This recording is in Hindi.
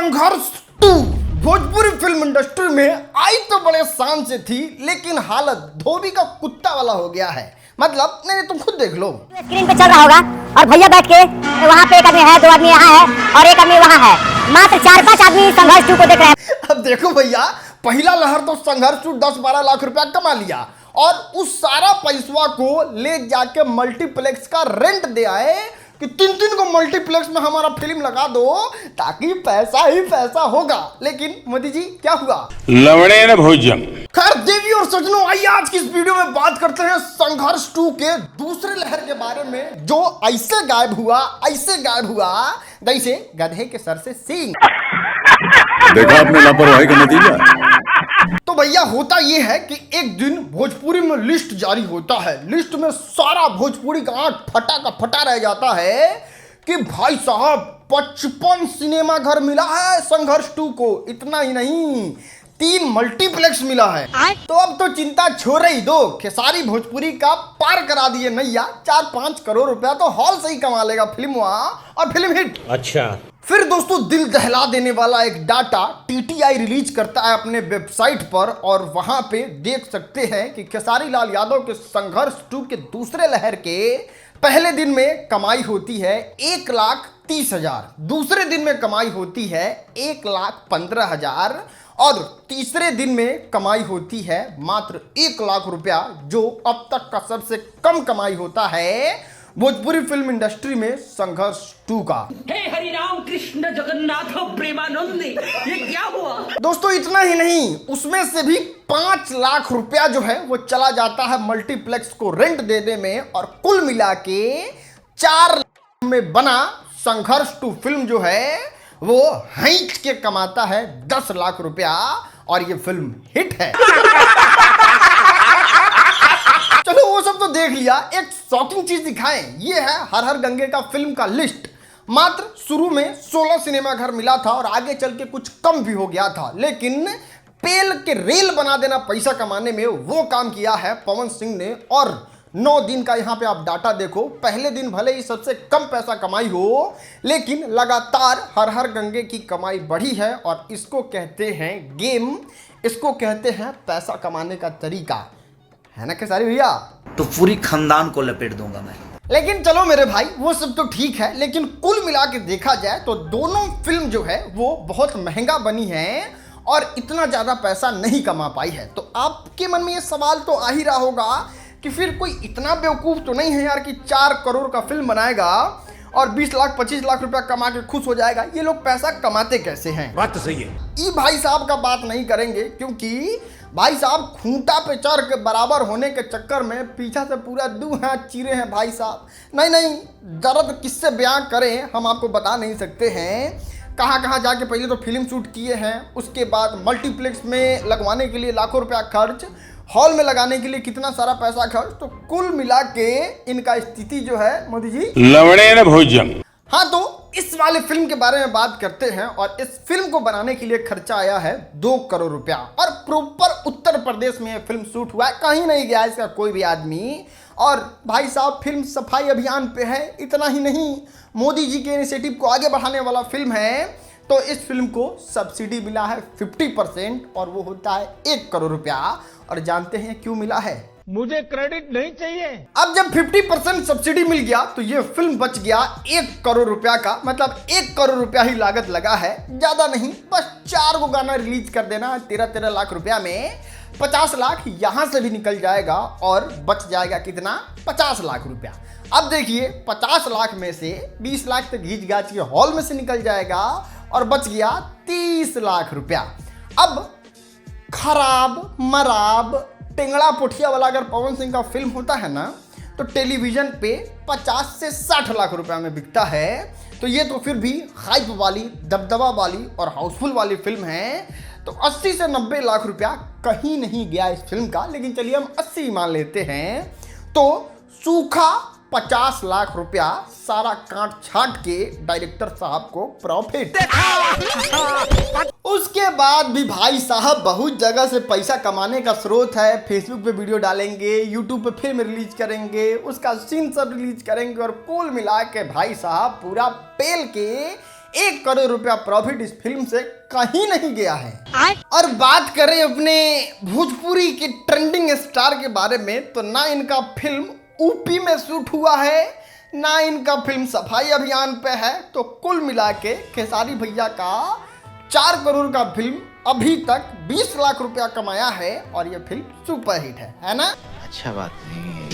संघर्ष 2 भोजपुरी फिल्म इंडस्ट्री में आई तो बड़े शान से थी, लेकिन हालत धोबी का कुत्ता वाला हो गया है। मतलब नहीं, तुम खुद देख लो। स्क्रीन पे चल रहा होगा और भैया बैठ के वहाँ पे एक आदमी है, दो आदमी यहाँ है और एक आदमी वहाँ है। मात्र 4-5 आदमी संघर्ष 2 को देख रहे हैं। अब देखो भैया, पहला लहर तो संघर्ष 2 10-12 लाख रुपया कमा लिया और उस सारा पैसा को ले जाके मल्टीप्लेक्स का रेंट दे आए कि 3-3 को मल्टीप्लेक्स में हमारा फिल्म लगा दो ताकि पैसा ही पैसा होगा। लेकिन मोदी जी क्या हुआ? लवणे न भोजन। खैर देवी और सजनों, आइए आज की इस वीडियो में बात करते हैं संघर्ष 2 के दूसरे लहर के बारे में, जो ऐसे गायब हुआ जैसे गधे के सर से सींग। देखा आपने लापरवाही का नतीजा। तो भैया होता यह है कि एक दिन भोजपुरी में लिस्ट जारी होता है। लिस्ट में सारा भोजपुरी का आंख फटा का फटा रह जाता है कि भाई साहब 55 सिनेमा घर मिला है संघर्ष 2 को। इतना ही नहीं, 3 मल्टीप्लेक्स मिला है। तो अब तो चिंता छोड़ ही दो, खेसारी भोजपुरी का पार करा दिए नैया। 4-5 करोड़ रुपया तो हॉल से ही कमा लेगा फिल्म वहां और फिल्म हिट। अच्छा, फिर दोस्तों दिल दहला देने वाला एक डाटा टीटीआई रिलीज करता है अपने वेबसाइट पर, और वहां पे देख सकते हैं कि खेसारी लाल यादव के संघर्ष 2 के दूसरे लहर के पहले दिन में कमाई होती है 1,30,000, दूसरे दिन में कमाई होती है 1,15,000 और तीसरे दिन में कमाई होती है मात्र 1 लाख रुपया, जो अब तक का सबसे कम कमाई होता है भोजपुरी फिल्म इंडस्ट्री में संघर्ष 2 का। हे हरि राम कृष्ण जगन्नाथ प्रेमानंद, ये क्या हुआ? दोस्तों इतना ही नहीं, उसमें से भी 5 लाख रुपया जो है वो चला जाता है मल्टीप्लेक्स को रेंट देने में, और कुल मिला के 4 लाख में बना संघर्ष 2 फिल्म जो है वो हैंच के कमाता है 10 लाख रुपया, और ये फिल्म हिट है। चलो वो सब तो देख लिया, एक शॉकिंग चीज दिखाएं। ये है हर हर गंगे का फिल्म का लिस्ट। मात्र शुरू में 16 सिनेमा घर मिला था और आगे चल के कुछ कम भी हो गया था, लेकिन पेल के रेल बना देना पैसा कमाने में वो काम किया है पवन सिंह ने। और 9 दिन का यहाँ पे आप डाटा देखो, पहले दिन भले ही सबसे कम पैसा कमाई हो, लेकिन लगातार हर हर गंगे की कमाई बढ़ी है। और इसको कहते हैं गेम, इसको कहते हैं पैसा कमाने का तरीका, है ना खेसारी भैया? तो पूरी खानदान को लपेट दूंगा मैं। लेकिन चलो मेरे भाई, वो सब तो ठीक है, लेकिन कुल मिला के देखा जाए तो दोनों फिल्म जो है वो बहुत महंगा बनी है और इतना ज़्यादा पैसा नहीं कमा पाई है। तो आपके मन में ये सवाल तो आ ही रहा होगा कि फिर कोई इतना बेवकूफ़ तो नहीं है यार कि 4 करोड़ का फिल्म बनाएगा और 20 लाख 25 लाख रुपया कमा के खुश हो जाएगा। ये लोग पैसा कमाते कैसे हैं? बात तो सही है। ये भाई साहब का बात नहीं करेंगे, क्योंकि भाई साहब खूंटा पे चढ़ के बराबर होने के चक्कर में पीछा से पूरा 2 हाथ चीरे हैं भाई साहब। नहीं, दर्द किससे बयां करें हम आपको बता नहीं सकते हैं। कहाँ जाके पहले तो फिल्म शूट किए हैं, उसके बाद मल्टीप्लेक्स में लगवाने के लिए लाखों रुपया खर्च, हॉल में लगाने के लिए कितना सारा पैसा खर्च। तो कुल मिला के इनका स्थिति जो है मोदी जी, लवणे न भोजन। हाँ, तो इस वाले फिल्म के बारे में बात करते हैं। और इस फिल्म को बनाने के लिए खर्चा आया है 2 करोड़ रुपया, और प्रॉपर उत्तर प्रदेश में यह फिल्म शूट हुआ है, कहीं नहीं गया इसका कोई भी आदमी। और भाई साहब फिल्म सफाई अभियान पे है। इतना ही नहीं, मोदी जी के इनिशिएटिव को आगे बढ़ाने वाला फिल्म है। तो इस फिल्म को सब्सिडी मिला है 50%, और वो होता है 1 करोड़ रुपया। और जानते हैं क्यों मिला है? मुझे क्रेडिट नहीं चाहिए। अब जब 50% सब्सिडी मिल गया तो ये फिल्म बच गया 1 करोड़ रुपया का। मतलब 1 करोड़ रुपया ही लागत लगा है, ज्यादा नहीं। बस 4 गो गाना रिलीज कर देना 13-13 लाख रुपया में। 50 लाख यहां से भी निकल जाएगा और बच जाएगा कितना? 50 लाख रुपया। अब देखिए 50 लाख में से 20 लाख तक घींच गाच के हॉल में से निकल जाएगा और बच गया 30 लाख रुपया। अब खराब मराब टेंगड़ा पोठिया वाला अगर पवन सिंह का फिल्म होता है ना, तो टेलीविजन पे 50 से 60 लाख रुपया में बिकता है। तो ये तो फिर भी हाइप वाली, दबदबा वाली और हाउसफुल वाली फिल्म है। तो 80 से 90 लाख रुपया कहीं नहीं गया इस फिल्म का, लेकिन चलिए हम 80 मान लेते हैं। तो सूखा 50 लाख रुपया सारा काट छाट के डायरेक्टर साहब को प्रॉफिट। उसके बाद भी भाई साहब बहुत जगह से पैसा कमाने का स्रोत है। फेसबुक पे वीडियो डालेंगे, यूट्यूब पे फिल्म रिलीज करेंगे, उसका सीन सब रिलीज करेंगे, और कुल मिला के भाई साहब पूरा पेल के 1 करोड़ रुपया प्रॉफिट इस फिल्म से कहीं नहीं गया है। और बात करें अपने भोजपुरी के ट्रेंडिंग स्टार के बारे में, तो ना इनका फिल्म यूपी में शूट हुआ है, ना इनका फिल्म सफाई अभियान पे है। तो कुल मिला के खेसारी भैया का 4 करोड़ का फिल्म अभी तक 20 लाख रुपया कमाया है और ये फिल्म सुपरहिट है ना? अच्छा बात नहीं है।